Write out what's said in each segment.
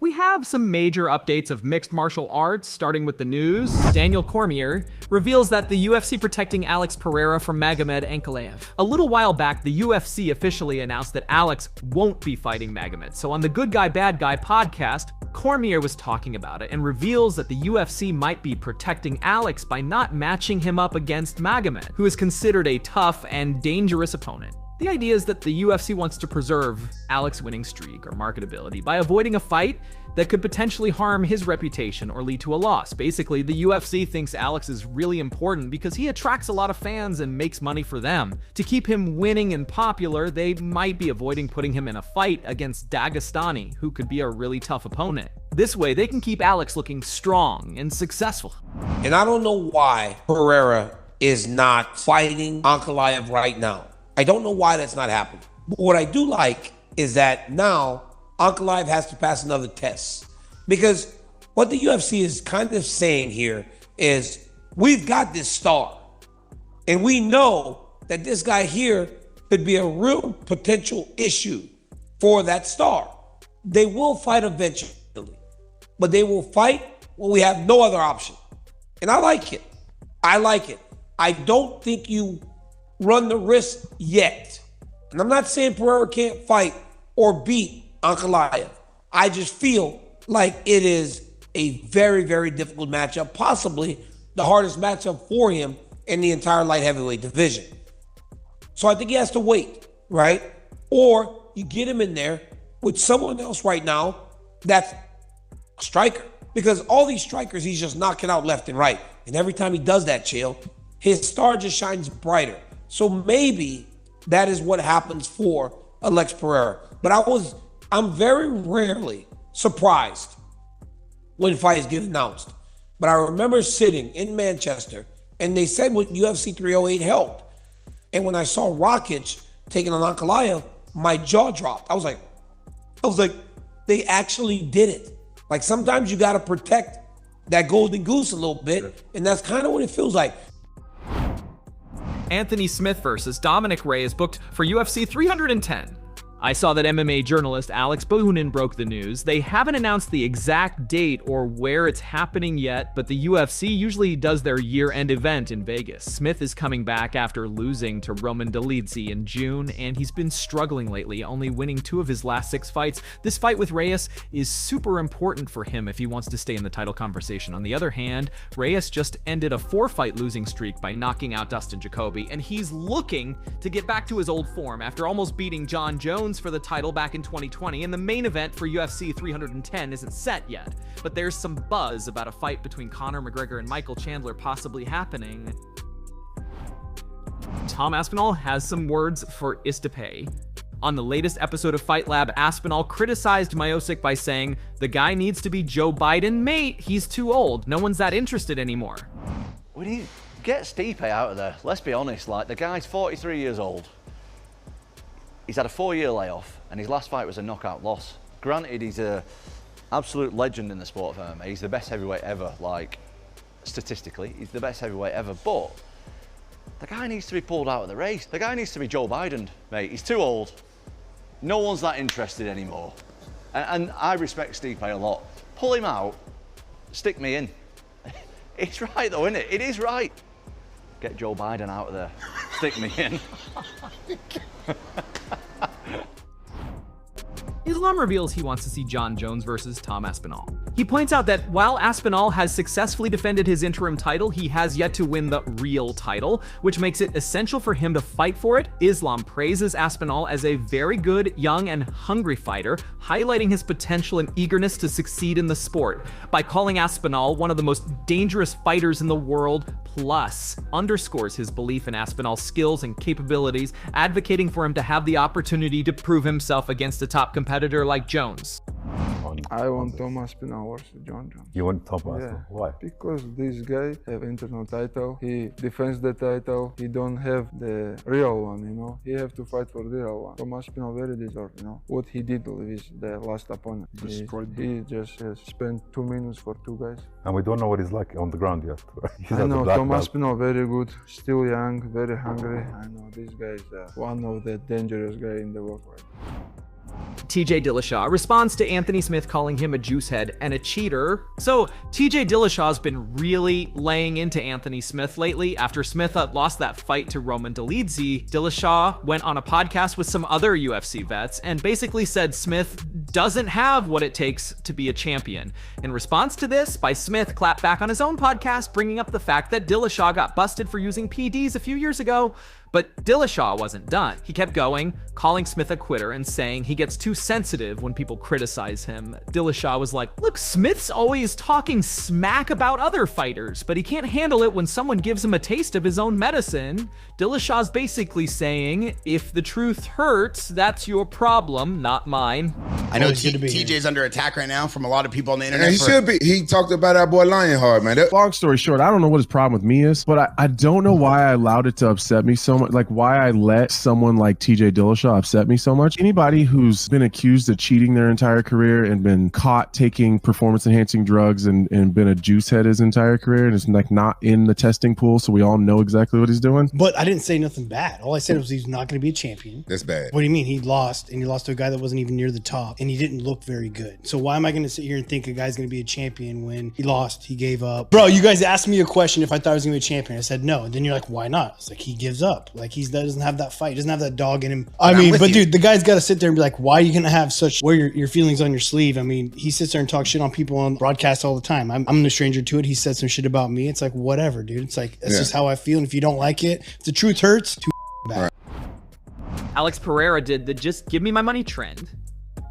We have some major updates of mixed martial arts, starting with the news. Daniel Cormier reveals that the UFC protecting Alex Pereira from Magomed ankalaev. A little while back, the UFC officially announced that Alex won't be fighting Magomed. So on the Good Guy Bad Guy podcast, Cormier was talking about it and reveals that the UFC might be protecting Alex by not matching him up against Magomed, who is considered a tough and dangerous opponent. The idea is that the UFC wants to preserve Alex's winning streak or marketability by avoiding a fight that could potentially harm his reputation or lead to a loss. Basically, the UFC thinks Alex is really important because he attracts a lot of fans and makes money for them. To keep him winning and popular, they might be avoiding putting him in a fight against Dagestani, who could be a really tough opponent. This way, they can keep Alex looking strong and successful. And I don't know why Pereira is not fighting ankalaev right now. I don't know why that's not happening. But what I do like is that now ankalaev has to pass another test. Because what the UFC is kind of saying here is, we've got this star. And we know that this guy here could be a real potential issue for that star. They will fight eventually. But they will fight when we have no other option. And I like it. I like it. I don't think you run the risk yet. And I'm not saying Pereira can't fight or beat ankalaev. I just feel like it is a very, very difficult matchup, possibly the hardest matchup for him in the entire light heavyweight division. So I think he has to wait, right? Or you get him in there with someone else right now that's a striker. Because all these strikers, he's just knocking out left and right. And every time he does that, Chael, his star just shines brighter. So maybe that is what happens for Alex Pereira. But I'm very rarely surprised when fights get announced. But I remember sitting in Manchester and they said what UFC 308 held. And when I saw Rakic taking on ankalaev, my jaw dropped. I was like, they actually did it. Like sometimes you got to protect that golden goose a little bit. And that's kind of what it feels like. Anthony Smith versus Dominick Reyes booked for UFC 310. I saw that MMA journalist Alex Pereira broke the news. They haven't announced the exact date or where it's happening yet, but the UFC usually does their year-end event in Vegas. Smith is coming back after losing to Roman Dolidze in June, and he's been struggling lately, only winning 2 of his last 6 fights. This fight with Reyes is super important for him if he wants to stay in the title conversation. On the other hand, Reyes just ended a 4-fight losing streak by knocking out Dustin Jacoby, and he's looking to get back to his old form after almost beating John Jones for the title back in 2020, and the main event for UFC 310 isn't set yet. But there's some buzz about a fight between Conor McGregor and Michael Chandler possibly happening. Tom Aspinall has some words for Stipe. On the latest episode of Fight Lab, Aspinall criticized Miocic by saying, "The guy needs to be Joe Biden, mate. He's too old. No one's that interested anymore." We need to get Stipe out of there. Let's be honest, like, the guy's 43 years old. He's had a 4-year layoff, and his last fight was a knockout loss. Granted, he's an absolute legend in the sport of MMA. He's the best heavyweight ever, like, statistically. He's the best heavyweight ever, but the guy needs to be pulled out of the race. The guy needs to be Joe Biden, mate. He's too old. No one's that interested anymore. And I respect Stipe a lot. Pull him out, stick me in. It's right though, isn't it? It is right. Get Joe Biden out of there, stick me in. Islam reveals he wants to see John Jones versus Tom Aspinall. He points out that while Aspinall has successfully defended his interim title, he has yet to win the real title, which makes it essential for him to fight for it. Islam praises Aspinall as a very good, young, and hungry fighter, highlighting his potential and eagerness to succeed in the sport by calling Aspinall one of the most dangerous fighters in the world, plus underscores his belief in Aspinall's skills and capabilities, advocating for him to have the opportunity to prove himself against a top competitor like Jones. I want Tom Aspinall versus John Jones. You want Tom Aspinall? Yeah. Why? Because this guy have international title. He defends the title. He don't have the real one, you know. He have to fight for the real one. Tom Aspinall very deserved, you know. What he did with the last opponent. He just spent 2 minutes for 2 guys. And we don't know what he's like on the ground yet. I know Tom Aspinall very good, still young, very hungry. I know this guy is one of the dangerous guys in the world right now. TJ Dillashaw responds to Anthony Smith calling him a juicehead and a cheater. So TJ Dillashaw's been really laying into Anthony Smith lately. After Smith lost that fight to Roman Dolidze, Dillashaw went on a podcast with some other UFC vets and basically said Smith doesn't have what it takes to be a champion. In response to this, Smith clapped back on his own podcast, bringing up the fact that Dillashaw got busted for using PEDs a few years ago. But Dillashaw wasn't done. He kept going, calling Smith a quitter and saying he gets too sensitive when people criticize him. Dillashaw was like, look, Smith's always talking smack about other fighters, but he can't handle it when someone gives him a taste of his own medicine. Dillashaw's basically saying, if the truth hurts, that's your problem, not mine. I know TJ's under attack right now from a lot of people on the internet. And he should be. He talked about our boy Lionheart, man. Long story short, I don't know what his problem with me is, but I don't know why I allowed it to upset me so much. Like why I let someone like TJ Dillashaw upset me so much. Anybody who's been accused of cheating their entire career and been caught taking performance enhancing drugs and been a juice head his entire career and is like not in the testing pool, so we all know exactly what he's doing. But I didn't say nothing bad. All I said was he's not going to be a champion. That's bad. What do you mean? He lost, and he lost to a guy that wasn't even near the top, and he didn't look very good. So why am I going to sit here and think a guy's going to be a champion when he lost, he gave up? Bro, you guys asked me a question if I thought he was going to be a champion. I said no. And then you're like, why not? It's like he gives up. Like he doesn't have that fight. He doesn't have that dog in him. I mean, but dude, the guy's got to sit there and be like, why are you going to have such, wear your feelings on your sleeve? I mean, he sits there and talks shit on people on broadcast all the time. I'm no stranger to it. He said some shit about me. It's like, whatever, dude. It's like, that's just how I feel. And if you don't like it, if the truth hurts, too bad. Alex Pereira did the just give me my money trend. The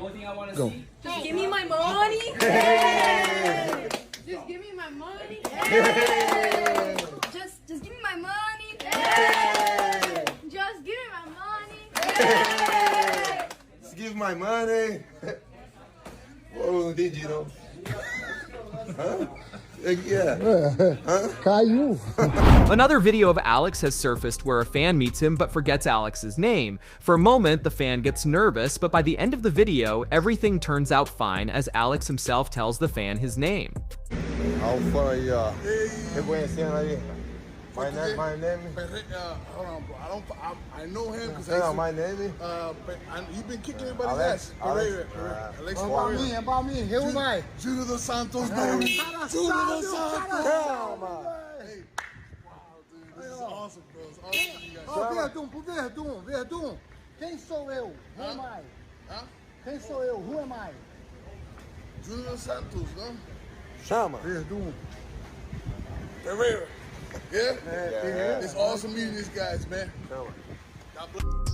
only thing I want to see. Just give me my money. Hey. Just give me my money. Hey. Just give me my money. Hey. Just give me my money. Hey. Just give my money. Oh, did you know? Huh? Yeah. Caiu. Another video of Alex has surfaced where a fan meets him but forgets Alex's name. For a moment, the fan gets nervous, but by the end of the video, everything turns out fine as Alex himself tells the fan his name. How far are you? My name? Hold on, bro. I know him because my name? he's been kicking everybody's ass. Alex Pereira. About me. Who am I? Junior dos Santos, baby. Junior dos Santos. Hey. Wow, dude. This is awesome, bro. It's awesome, you guys. Verdun. Quem sou eu? Who am I? Quem sou eu? Who am I? Junior dos Santos, no? Chama. Verdun. Pereira. Yeah? It's awesome meeting these guys, man. God bless.